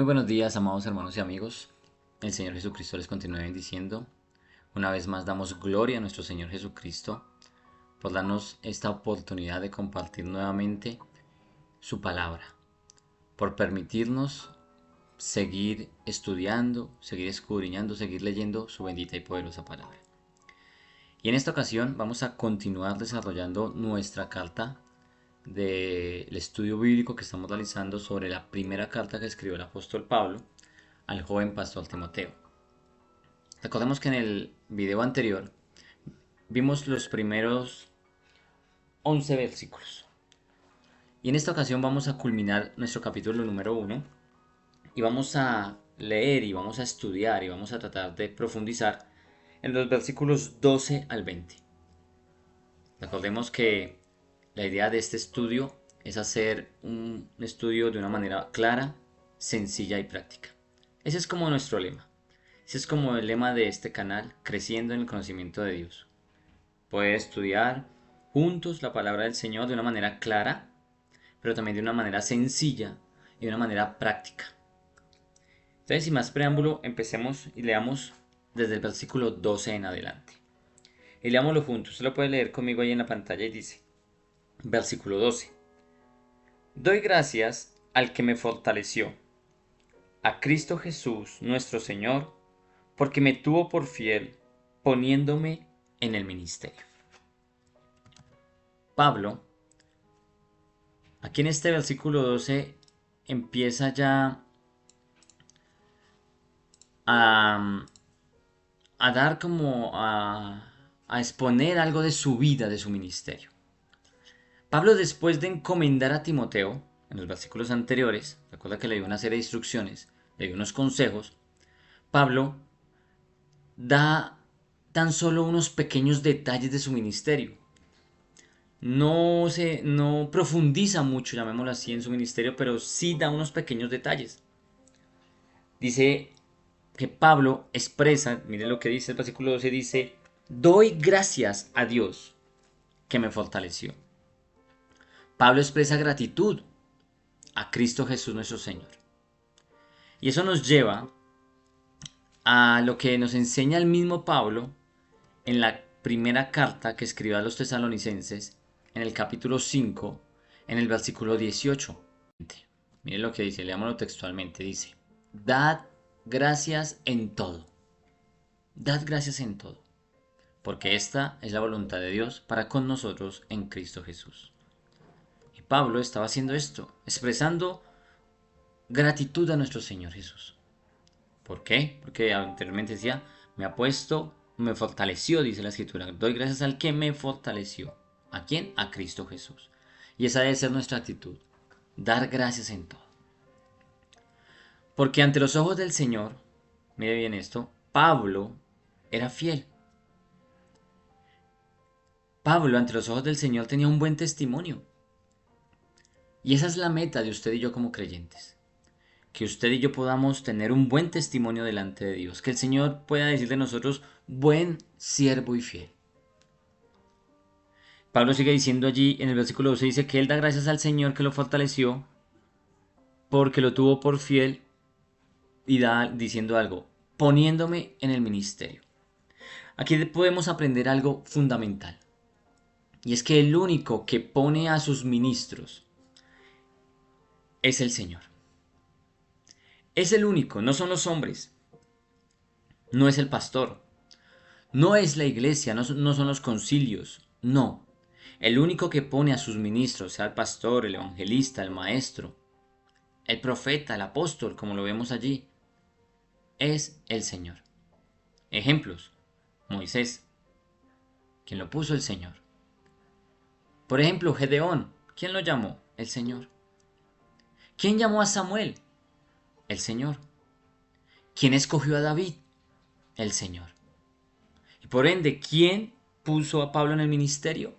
Muy buenos días, amados hermanos y amigos. El Señor Jesucristo les continúe bendiciendo. Una vez más damos gloria a nuestro Señor Jesucristo por darnos esta oportunidad de compartir nuevamente su palabra, por permitirnos seguir estudiando, seguir escudriñando, seguir leyendo su bendita y poderosa palabra. Y en esta ocasión vamos a continuar desarrollando nuestra carta del estudio bíblico que estamos realizando sobre la primera carta que escribió el apóstol Pablo al joven pastor Timoteo. Recordemos que en el video anterior vimos los primeros 11 versículos. Y en esta ocasión vamos a culminar nuestro capítulo número 1 y vamos a leer y vamos a estudiar y vamos a tratar de profundizar en los versículos 12 al 20. Recordemos que la idea de este estudio es hacer un estudio de una manera clara, sencilla y práctica. Ese es como nuestro lema. Ese es como el lema de este canal, creciendo en el conocimiento de Dios. Poder estudiar juntos la palabra del Señor de una manera clara, pero también de una manera sencilla y de una manera práctica. Entonces, sin más preámbulo, empecemos y leamos desde el versículo 12 en adelante. Y leámoslo juntos. Usted lo puede leer conmigo ahí en la pantalla y dice, versículo 12. Doy gracias al que me fortaleció, a Cristo Jesús nuestro Señor, porque me tuvo por fiel, poniéndome en el ministerio. Pablo, aquí en este versículo 12, empieza ya a dar como a exponer algo de su vida, de su ministerio. Pablo, después de encomendar a Timoteo, en los versículos anteriores, recuerda que le dio una serie de instrucciones, le dio unos consejos, Pablo da tan solo unos pequeños detalles de su ministerio. No profundiza mucho, llamémoslo así, en su ministerio, pero sí da unos pequeños detalles. Dice que Pablo expresa, mire lo que dice el versículo 12, dice, doy gracias a Dios que me fortaleció. Pablo expresa gratitud a Cristo Jesús nuestro Señor. Y eso nos lleva a lo que nos enseña el mismo Pablo en la primera carta que escribió a los tesalonicenses, en el capítulo 5, en el versículo 18. Miren lo que dice, leámoslo textualmente, dice, dad gracias en todo. Dad gracias en todo, porque esta es la voluntad de Dios para con nosotros en Cristo Jesús. Y Pablo estaba haciendo esto, expresando gratitud a nuestro Señor Jesús. ¿Por qué? Porque anteriormente decía, me fortaleció, dice la escritura. Doy gracias al que me fortaleció. ¿A quién? A Cristo Jesús. Y esa debe ser nuestra actitud. Dar gracias en todo. Porque ante los ojos del Señor, mire bien esto, Pablo era fiel. Pablo ante los ojos del Señor tenía un buen testimonio. Y esa es la meta de usted y yo como creyentes. Que usted y yo podamos tener un buen testimonio delante de Dios. Que el Señor pueda decir de nosotros, buen siervo y fiel. Pablo sigue diciendo allí en el versículo 12, dice que él da gracias al Señor que lo fortaleció porque lo tuvo por fiel y da diciendo algo, poniéndome en el ministerio. Aquí podemos aprender algo fundamental. Y es que el único que pone a sus ministros es el Señor. Es el único, no son los hombres. No es el pastor. No es la iglesia, no son los concilios. No. El único que pone a sus ministros, sea el pastor, el evangelista, el maestro, el profeta, el apóstol, como lo vemos allí, es el Señor. Ejemplos. Moisés. ¿Quién lo puso? El Señor. Por ejemplo, Gedeón. ¿Quién lo llamó? El Señor. ¿Quién llamó a Samuel? El Señor. ¿Quién escogió a David? El Señor. Y por ende, ¿quién puso a Pablo en el ministerio?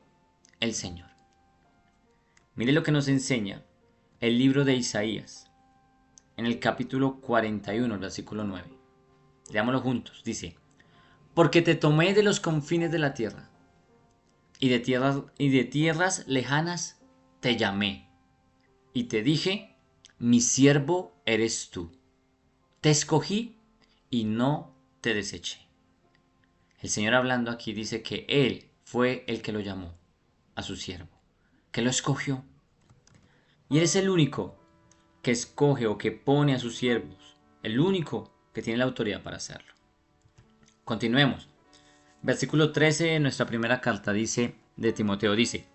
El Señor. Mire lo que nos enseña el libro de Isaías, en el capítulo 41, versículo 9. Leámoslo juntos. Dice, porque te tomé de los confines de la tierra, y de tierras lejanas te llamé, y te dije, mi siervo eres tú. Te escogí y no te deseché. El Señor hablando aquí dice que Él fue el que lo llamó a su siervo, que lo escogió. Y Él es el único que escoge o que pone a sus siervos, el único que tiene la autoridad para hacerlo. Continuemos. Versículo 13 de nuestra primera carta dice, de Timoteo dice,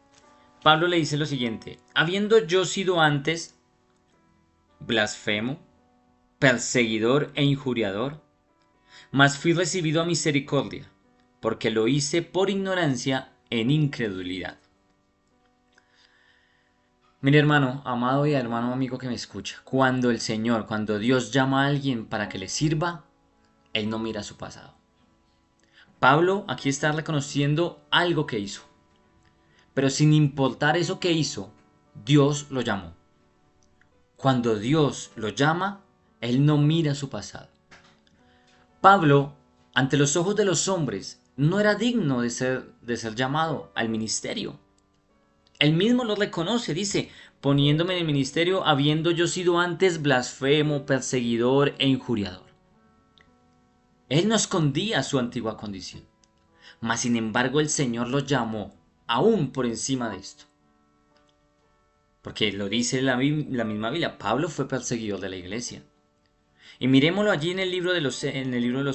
Pablo le dice lo siguiente: habiendo yo sido antes blasfemo, perseguidor e injuriador, mas fui recibido a misericordia, porque lo hice por ignorancia en incredulidad. Mire, hermano, amado y hermano amigo que me escucha, cuando Dios llama a alguien para que le sirva, Él no mira su pasado. Pablo aquí está reconociendo algo que hizo, pero sin importar eso que hizo, Dios lo llamó. Cuando Dios lo llama, Él no mira su pasado. Pablo, ante los ojos de los hombres, no era digno de ser llamado al ministerio. Él mismo lo reconoce, dice, poniéndome en el ministerio habiendo yo sido antes blasfemo, perseguidor e injuriador. Él no escondía su antigua condición, mas sin embargo el Señor lo llamó aún por encima de esto. Porque lo dice la misma Biblia, Pablo fue perseguidor de la iglesia. Y miremoslo allí en el libro de los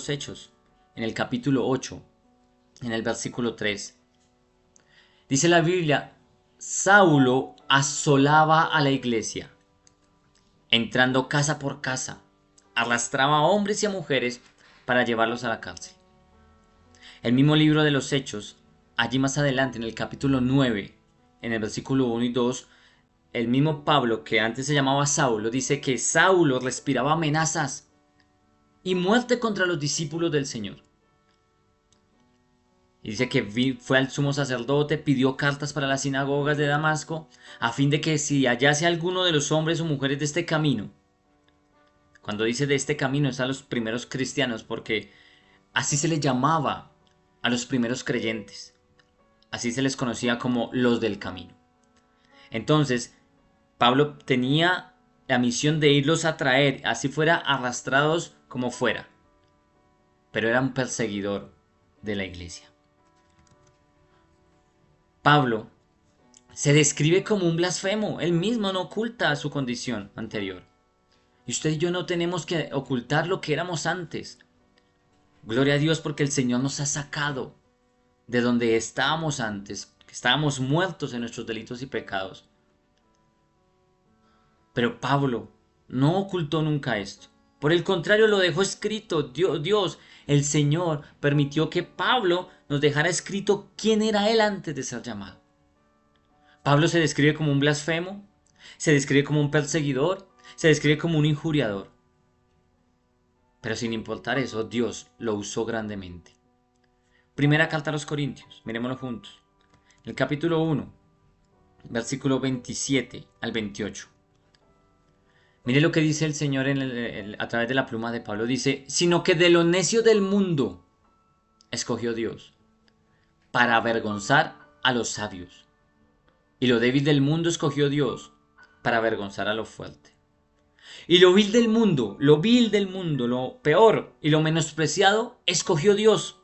Hechos, en el capítulo 8, en el versículo 3. Dice la Biblia, Saulo asolaba a la iglesia, entrando casa por casa, arrastraba a hombres y a mujeres para llevarlos a la cárcel. El mismo libro de los Hechos, allí más adelante en el capítulo 9, en el versículo 1 y 2, el mismo Pablo, que antes se llamaba Saulo, dice que Saulo respiraba amenazas y muerte contra los discípulos del Señor. Y dice que fue al sumo sacerdote, pidió cartas para las sinagogas de Damasco, a fin de que si hallase alguno de los hombres o mujeres de este camino, cuando dice de este camino es a los primeros cristianos, porque así se les llamaba a los primeros creyentes, así se les conocía como los del camino. Entonces, Pablo tenía la misión de irlos a traer, así fuera arrastrados como fuera, pero era un perseguidor de la iglesia. Pablo se describe como un blasfemo, él mismo no oculta su condición anterior. Y usted y yo no tenemos que ocultar lo que éramos antes. Gloria a Dios porque el Señor nos ha sacado de donde estábamos antes, que estábamos muertos en nuestros delitos y pecados. Pero Pablo no ocultó nunca esto. Por el contrario, lo dejó escrito. Dios, el Señor, permitió que Pablo nos dejara escrito quién era él antes de ser llamado. Pablo se describe como un blasfemo, se describe como un perseguidor, se describe como un injuriador. Pero sin importar eso, Dios lo usó grandemente. Primera carta a los Corintios, miremoslo juntos. El capítulo 1, versículo 27 al 28. Mire lo que dice el Señor a través de la pluma de Pablo. Dice, sino que de lo necio del mundo escogió Dios para avergonzar a los sabios. Y lo débil del mundo escogió Dios para avergonzar a lo fuerte. Y lo vil del mundo, lo peor y lo menospreciado escogió Dios.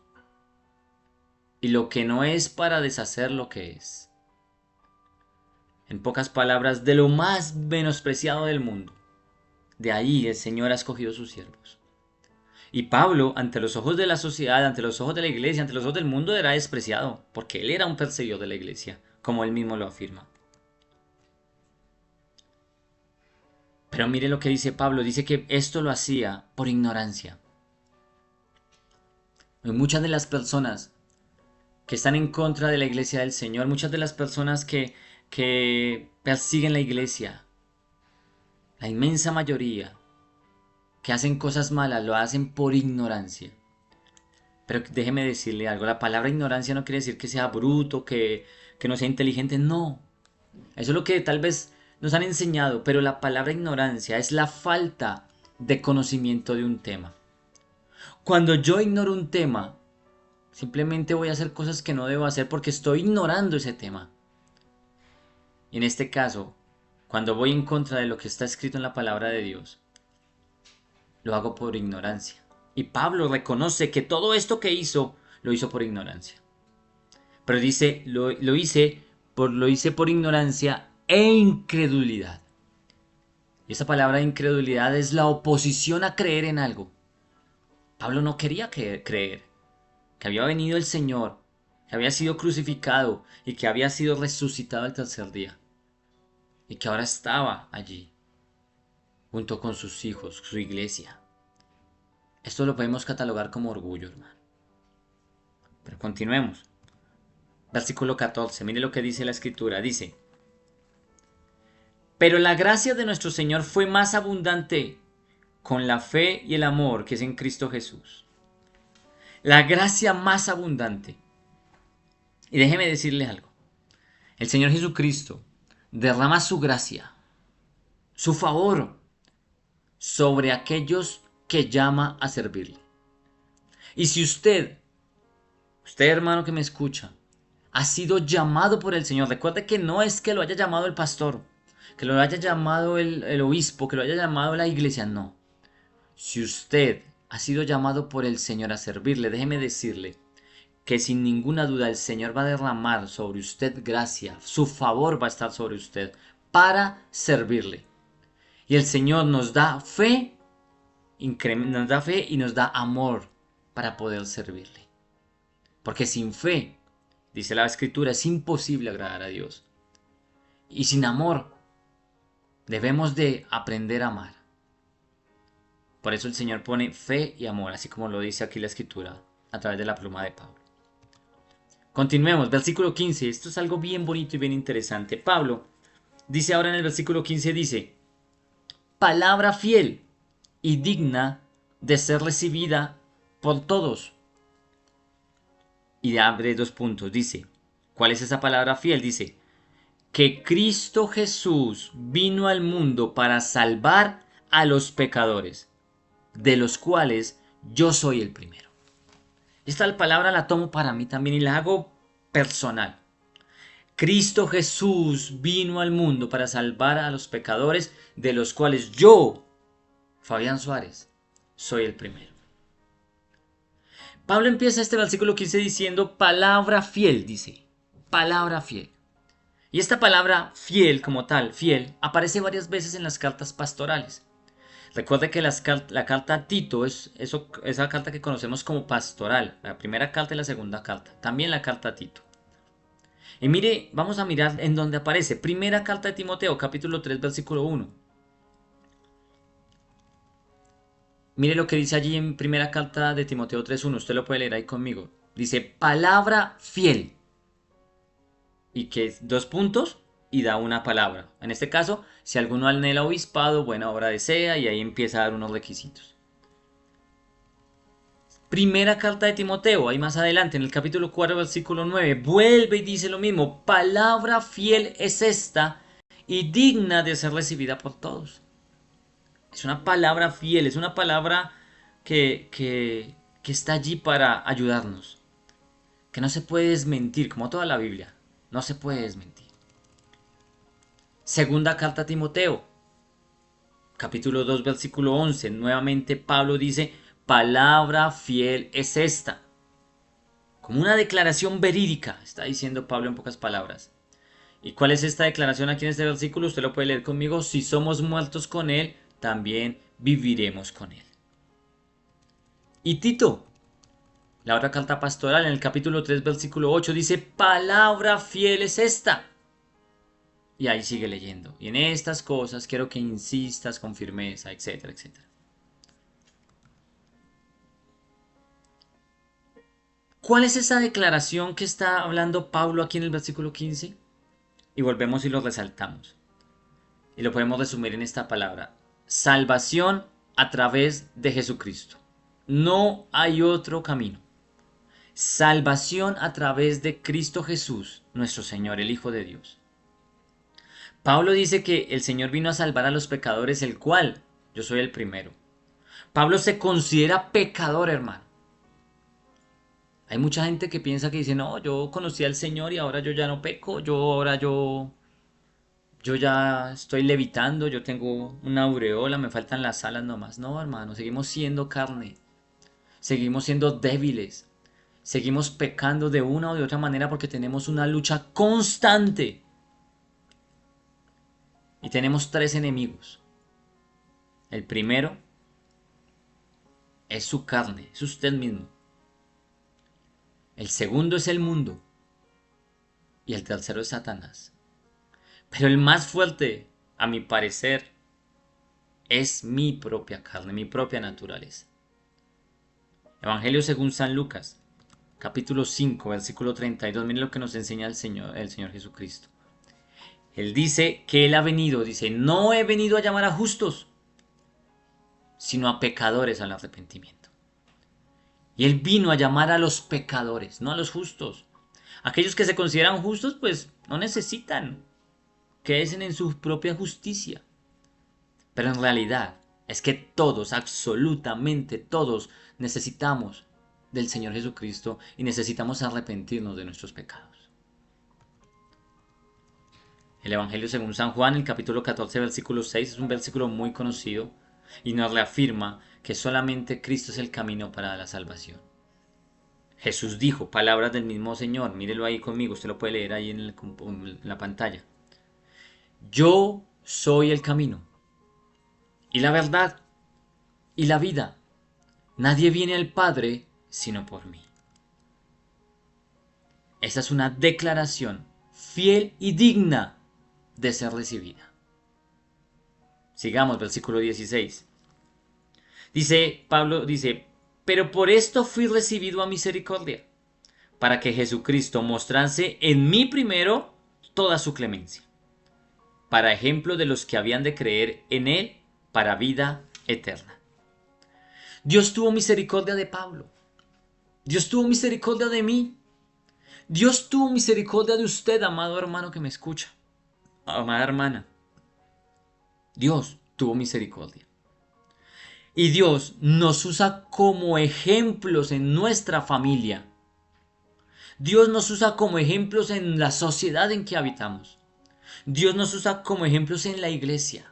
Y lo que no es para deshacer lo que es. En pocas palabras, de lo más menospreciado del mundo. De ahí el Señor ha escogido sus siervos. Y Pablo, ante los ojos de la sociedad, ante los ojos de la iglesia, ante los ojos del mundo, era despreciado, porque él era un perseguidor de la iglesia, como él mismo lo afirma. Pero mire lo que dice Pablo, dice que esto lo hacía por ignorancia. Y muchas de las personas que están en contra de la iglesia del Señor, muchas de las personas que persiguen la iglesia, la inmensa mayoría que hacen cosas malas lo hacen por ignorancia. Pero déjeme decirle algo, la palabra ignorancia no quiere decir que sea bruto, que no sea inteligente, no. Eso es lo que tal vez nos han enseñado, pero la palabra ignorancia es la falta de conocimiento de un tema. Cuando yo ignoro un tema, simplemente voy a hacer cosas que no debo hacer porque estoy ignorando ese tema. Y en este caso, cuando voy en contra de lo que está escrito en la palabra de Dios, lo hago por ignorancia. Y Pablo reconoce que todo esto que hizo, lo hizo por ignorancia. Pero dice, lo hice por ignorancia e incredulidad. Y esa palabra incredulidad es la oposición a creer en algo. Pablo no quería creer que había venido el Señor, que había sido crucificado y que había sido resucitado al tercer día. Y que ahora estaba allí, junto con sus hijos, su iglesia. Esto lo podemos catalogar como orgullo, hermano. Pero continuemos. Versículo 14, mire lo que dice la escritura. Dice, pero la gracia de nuestro Señor fue más abundante con la fe y el amor que es en Cristo Jesús. La gracia más abundante. Y déjeme decirle algo. El Señor Jesucristo derrama su gracia, su favor, sobre aquellos que llama a servirle. Y si usted hermano que me escucha, ha sido llamado por el Señor, recuerde que no es que lo haya llamado el pastor, que lo haya llamado el obispo, que lo haya llamado la iglesia, no. Si usted ha sido llamado por el Señor a servirle, déjeme decirle que sin ninguna duda el Señor va a derramar sobre usted gracia, su favor va a estar sobre usted para servirle. Y el Señor nos da fe, y nos da amor para poder servirle. Porque sin fe, dice la Escritura, es imposible agradar a Dios. Y sin amor, debemos de aprender a amar. Por eso el Señor pone fe y amor, así como lo dice aquí la Escritura, a través de la pluma de Pablo. Continuemos, versículo 15. Esto es algo bien bonito y bien interesante. Pablo dice ahora en el versículo 15, dice, palabra fiel y digna de ser recibida por todos. Y abre dos puntos, dice, ¿cuál es esa palabra fiel? Dice, que Cristo Jesús vino al mundo para salvar a los pecadores, de los cuales yo soy el primero. Esta palabra la tomo para mí también y la hago personal. Cristo Jesús vino al mundo para salvar a los pecadores, de los cuales yo, Fabián Suárez, soy el primero. Pablo empieza este versículo 15 diciendo palabra fiel, dice, palabra fiel. Y esta palabra fiel como tal, fiel, aparece varias veces en las cartas pastorales. Recuerde que la carta a Tito es esa carta que conocemos como pastoral, la primera carta y la segunda carta, también la carta a Tito. Y mire, vamos a mirar en dónde aparece. Primera carta de Timoteo, capítulo 3, versículo 1. Mire lo que dice allí en primera carta de Timoteo 3.1. Usted lo puede leer ahí conmigo. Dice, palabra fiel. Y que es dos puntos y da una palabra. En este caso, si alguno anhela obispado, buena obra desea, y ahí empieza a dar unos requisitos. Primera carta de Timoteo, ahí más adelante, en el capítulo 4, versículo 9, vuelve y dice lo mismo. Palabra fiel es esta y digna de ser recibida por todos. Es una palabra fiel, es una palabra que está allí para ayudarnos. Que no se puede desmentir, como toda la Biblia. No se puede desmentir. Segunda carta a Timoteo, capítulo 2, versículo 11. Nuevamente Pablo dice, palabra fiel es esta. Como una declaración verídica, está diciendo Pablo en pocas palabras. ¿Y cuál es esta declaración aquí en este versículo? Usted lo puede leer conmigo. Si somos muertos con él, también viviremos con él. Y Tito, la otra carta pastoral, en el capítulo 3, versículo 8, dice, palabra fiel es esta. Y ahí sigue leyendo. Y en estas cosas quiero que insistas con firmeza, etcétera, etcétera. ¿Cuál es esa declaración que está hablando Pablo aquí en el versículo 15? Y volvemos y lo resaltamos. Y lo podemos resumir en esta palabra. Salvación a través de Jesucristo. No hay otro camino. Salvación a través de Cristo Jesús, nuestro Señor, el Hijo de Dios. Pablo dice que el Señor vino a salvar a los pecadores, el cual yo soy el primero. Pablo se considera pecador, hermano. Hay mucha gente que piensa que dice, no, yo conocí al Señor y ahora yo ya no peco, yo yo ya estoy levitando, yo tengo una aureola, me faltan las alas nomás. No, hermano, seguimos siendo carne, seguimos siendo débiles, seguimos pecando de una o de otra manera porque tenemos una lucha constante. Y tenemos tres enemigos. El primero es su carne, es usted mismo. El segundo es el mundo. Y el tercero es Satanás. Pero el más fuerte, a mi parecer, es mi propia carne, mi propia naturaleza. Evangelio según San Lucas, capítulo 5, versículo 32. Miren lo que nos enseña el Señor Jesucristo. Él dice que Él ha venido, dice, no he venido a llamar a justos, sino a pecadores al arrepentimiento. Y Él vino a llamar a los pecadores, no a los justos. Aquellos que se consideran justos, pues no necesitan que crecen en su propia justicia. Pero en realidad es que todos, absolutamente todos, necesitamos del Señor Jesucristo y necesitamos arrepentirnos de nuestros pecados. El Evangelio según San Juan, el capítulo 14, versículo 6, es un versículo muy conocido y nos reafirma que solamente Cristo es el camino para la salvación. Jesús dijo, palabras del mismo Señor, mírelo ahí conmigo, usted lo puede leer ahí en la pantalla. Yo soy el camino y la verdad y la vida. Nadie viene al Padre sino por mí. Esa es una declaración fiel y digna de ser recibida. Sigamos, versículo 16. Pablo dice, pero por esto fui recibido a misericordia, para que Jesucristo mostrase en mí primero toda su clemencia, para ejemplo de los que habían de creer en él para vida eterna. Dios tuvo misericordia de Pablo. Dios tuvo misericordia de mí. Dios tuvo misericordia de usted, amado hermano que me escucha. Amada hermana. Dios tuvo misericordia. Y Dios nos usa como ejemplos en nuestra familia. Dios nos usa como ejemplos en la sociedad en que habitamos. Dios nos usa como ejemplos en la iglesia.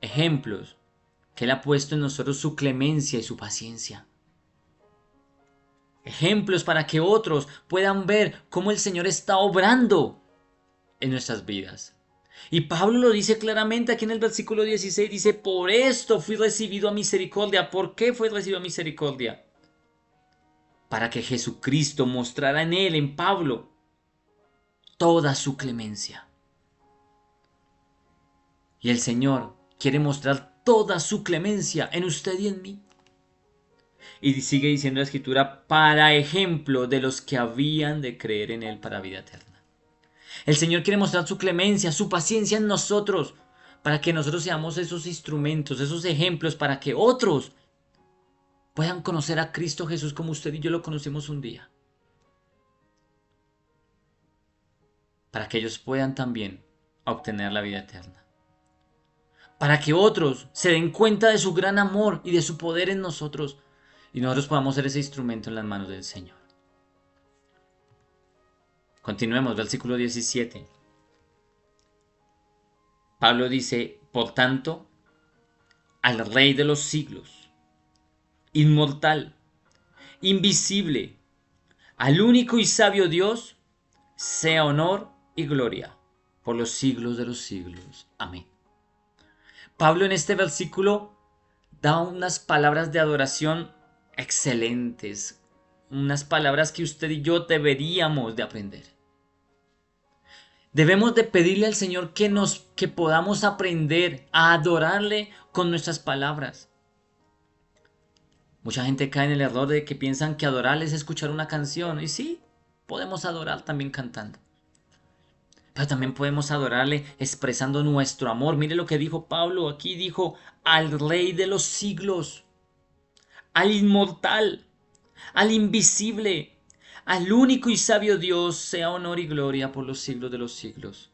Ejemplos que Él ha puesto en nosotros su clemencia y su paciencia. Ejemplos para que otros puedan ver cómo el Señor está obrando en nuestras vidas. Y Pablo lo dice claramente aquí en el versículo 16, dice, por esto fui recibido a misericordia. ¿Por qué fue recibido a misericordia? Para que Jesucristo mostrara en él, en Pablo, toda su clemencia. Y el Señor quiere mostrar toda su clemencia en usted y en mí. Y sigue diciendo la Escritura, para ejemplo de los que habían de creer en él para vida eterna. El Señor quiere mostrar su clemencia, su paciencia en nosotros, para que nosotros seamos esos instrumentos, esos ejemplos, para que otros puedan conocer a Cristo Jesús como usted y yo lo conocemos un día. Para que ellos puedan también obtener la vida eterna. Para que otros se den cuenta de su gran amor y de su poder en nosotros, y nosotros podamos ser ese instrumento en las manos del Señor. Continuemos, versículo 17. Pablo dice, por tanto, al Rey de los siglos, inmortal, invisible, al único y sabio Dios, sea honor y gloria por los siglos de los siglos. Amén. Pablo en este versículo da unas palabras de adoración excelentes, unas palabras que usted y yo deberíamos de aprender. Debemos de pedirle al Señor que podamos aprender a adorarle con nuestras palabras. Mucha gente cae en el error de que piensan que adorarle es escuchar una canción. Y sí, podemos adorar también cantando. Pero también podemos adorarle expresando nuestro amor. Mire lo que dijo Pablo aquí. Dijo, al Rey de los siglos, al inmortal, al invisible, al único y sabio Dios, sea honor y gloria por los siglos de los siglos.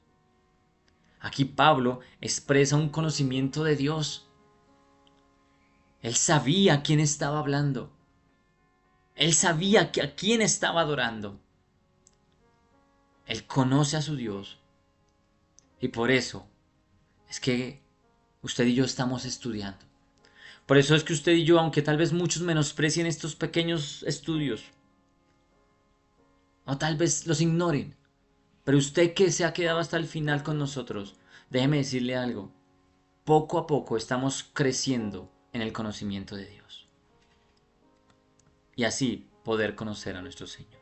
Aquí Pablo expresa un conocimiento de Dios. Él sabía a quién estaba hablando. Él sabía a quién estaba adorando. Él conoce a su Dios Y por eso es que usted y yo estamos estudiando. Por eso es que usted y yo, aunque tal vez muchos menosprecien estos pequeños estudios, o tal vez los ignoren, pero usted que se ha quedado hasta el final con nosotros, déjeme decirle algo. Poco a poco estamos creciendo en el conocimiento de Dios. Y así poder conocer a nuestro Señor.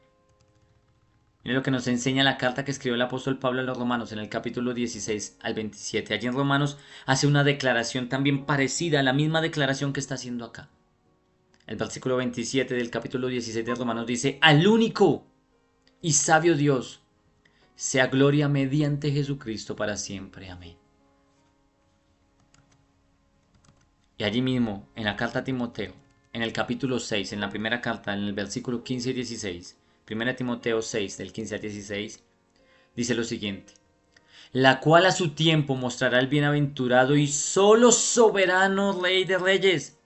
Mire lo que nos enseña la carta que escribió el apóstol Pablo a los Romanos en el capítulo 16 al 27. Allí en Romanos hace una declaración también parecida a la misma declaración que está haciendo acá. El versículo 27 del capítulo 16 de Romanos dice: al único y sabio Dios, sea gloria mediante Jesucristo para siempre. Amén. Y allí mismo, en la carta a Timoteo, en el capítulo 6, en la primera carta, en el versículo 15 y 16, 1 Timoteo 6, del 15 al 16, dice lo siguiente: la cual a su tiempo mostrará el bienaventurado y solo soberano Rey de reyes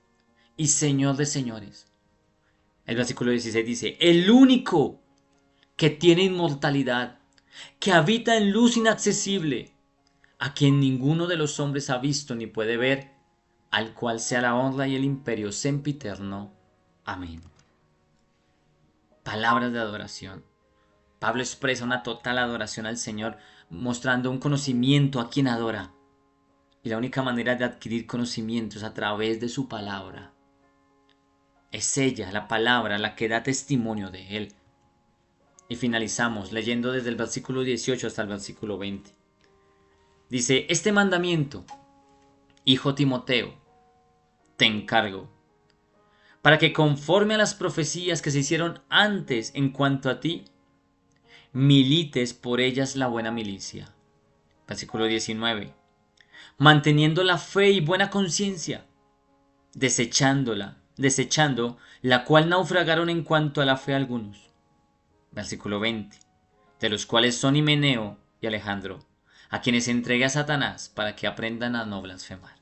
y Señor de señores. El versículo 16 dice: el único que tiene inmortalidad, que habita en luz inaccesible, a quien ninguno de los hombres ha visto ni puede ver, al cual sea la honra y el imperio sempiterno. Amén. Palabras de adoración. Pablo expresa una total adoración al Señor, mostrando un conocimiento a quien adora. Y la única manera de adquirir conocimiento es a través de su palabra. Es ella, la palabra, la que da testimonio de Él. Y finalizamos leyendo desde el versículo 18 hasta el versículo 20. Dice: este mandamiento, hijo Timoteo, te encargo, para que conforme a las profecías que se hicieron antes en cuanto a ti, milites por ellas la buena milicia. Versículo 19. Manteniendo la fe y buena conciencia, desechando la cual naufragaron en cuanto a la fe algunos. Versículo 20. De los cuales son Himeneo y Alejandro, a quienes entregué a Satanás para que aprendan a no blasfemar.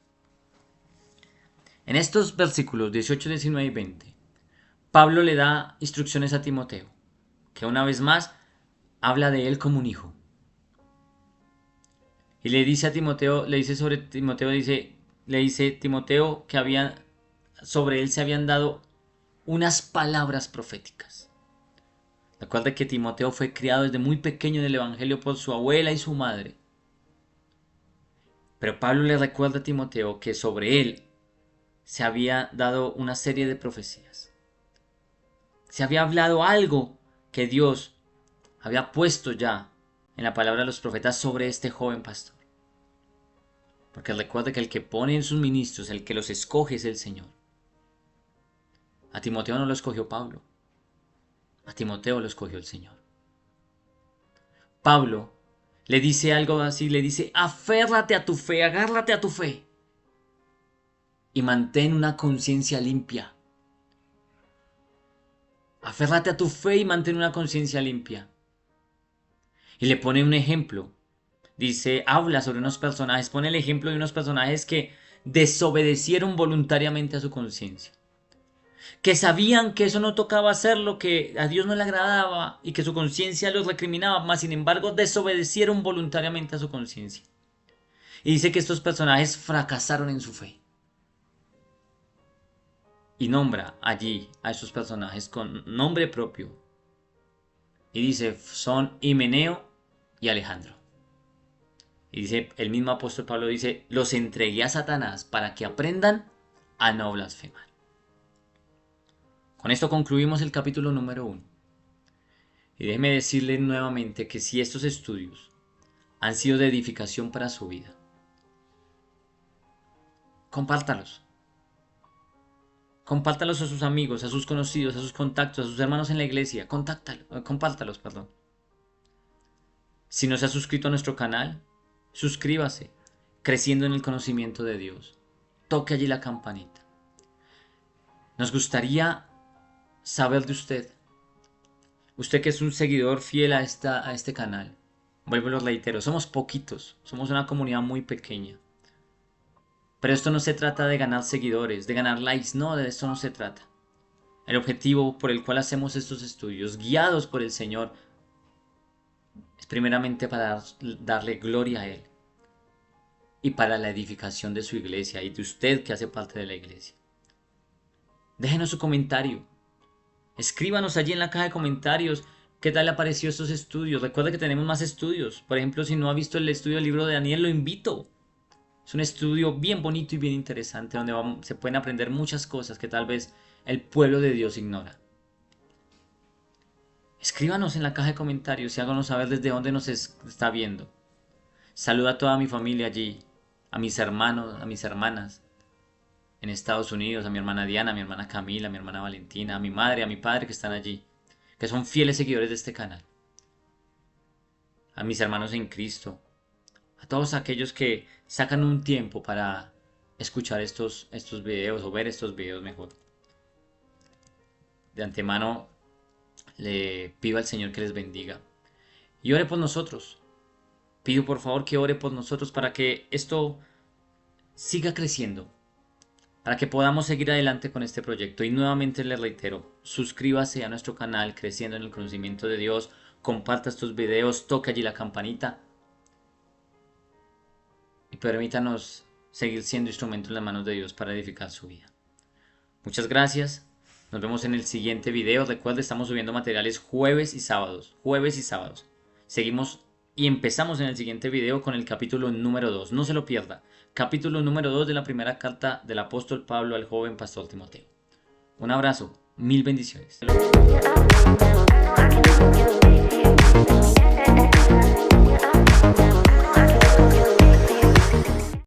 En estos versículos 18, 19 y 20, Pablo le da instrucciones a Timoteo, que una vez más habla de él como un hijo. Y le dice a Timoteo, le dice Timoteo que sobre él se habían dado unas palabras proféticas. Recuerda que Timoteo fue criado desde muy pequeño en el Evangelio por su abuela y su madre. Pero Pablo le recuerda a Timoteo que sobre él se había dado una serie de profecías. Se había hablado algo que Dios había puesto ya en la palabra de los profetas sobre este joven pastor. Porque recuerda que el que pone en sus ministros, el que los escoge, es el Señor. A Timoteo no lo escogió Pablo. A Timoteo lo escogió el Señor. Pablo le dice algo así, le dice: aférrate a tu fe, agárrate a tu fe. Y mantén una conciencia limpia. Aférrate a tu fe y mantén una conciencia limpia. Y le pone un ejemplo. Dice, habla sobre unos personajes, pone el ejemplo de unos personajes que desobedecieron voluntariamente a su conciencia. Que sabían que eso no tocaba hacerlo, que a Dios no le agradaba y que su conciencia los recriminaba, mas sin embargo desobedecieron voluntariamente a su conciencia. Y dice que estos personajes fracasaron en su fe. Y nombra allí a esos personajes con nombre propio. Y dice, son Himeneo y Alejandro. Y dice, el mismo apóstol Pablo dice, los entregué a Satanás para que aprendan a no blasfemar. Con esto concluimos el capítulo número 1. Y déjeme decirle nuevamente que si estos estudios han sido de edificación para su vida, compártalos. Compártalos a sus amigos, a sus conocidos, a sus contactos, a sus hermanos en la iglesia. Compártalos. Si no se ha suscrito a nuestro canal, suscríbase, creciendo en el conocimiento de Dios. Toque allí la campanita. Nos gustaría saber de usted. Usted que es un seguidor fiel a este canal. Vuelvo y lo reitero, somos poquitos, somos una comunidad muy pequeña. Pero esto no se trata de ganar seguidores, de ganar likes, no, de esto no se trata. El objetivo por el cual hacemos estos estudios, guiados por el Señor, es primeramente para darle gloria a Él, y para la edificación de su iglesia y de usted que hace parte de la iglesia. Déjenos su comentario. Escríbanos allí en la caja de comentarios qué tal le pareció estos estudios. Recuerda que tenemos más estudios. Por ejemplo, si no ha visto el estudio del libro de Daniel, lo invito. Es un estudio bien bonito y bien interesante donde se pueden aprender muchas cosas que tal vez el pueblo de Dios ignora. Escríbanos en la caja de comentarios y háganos saber desde dónde nos está viendo. Saluda a toda mi familia allí, a mis hermanos, a mis hermanas en Estados Unidos, a mi hermana Diana, a mi hermana Camila, a mi hermana Valentina, a mi madre, a mi padre que están allí, que son fieles seguidores de este canal. A mis hermanos en Cristo, a todos aquellos que sacan un tiempo para escuchar estos videos o ver estos videos mejor. De antemano le pido al Señor que les bendiga y ore por nosotros. Pido por favor que ore por nosotros para que esto siga creciendo, para que podamos seguir adelante con este proyecto. Y nuevamente les reitero, suscríbase a nuestro canal Creciendo en el Conocimiento de Dios, comparta estos videos, toque allí la campanita y permítanos seguir siendo instrumentos en las manos de Dios para edificar su vida. Muchas gracias. Nos vemos en el siguiente video. Recuerda, estamos subiendo materiales jueves y sábados. Seguimos y empezamos en el siguiente video con el capítulo número 2. No se lo pierda. Capítulo número 2 de la primera carta del apóstol Pablo al joven pastor Timoteo. Un abrazo. Mil bendiciones.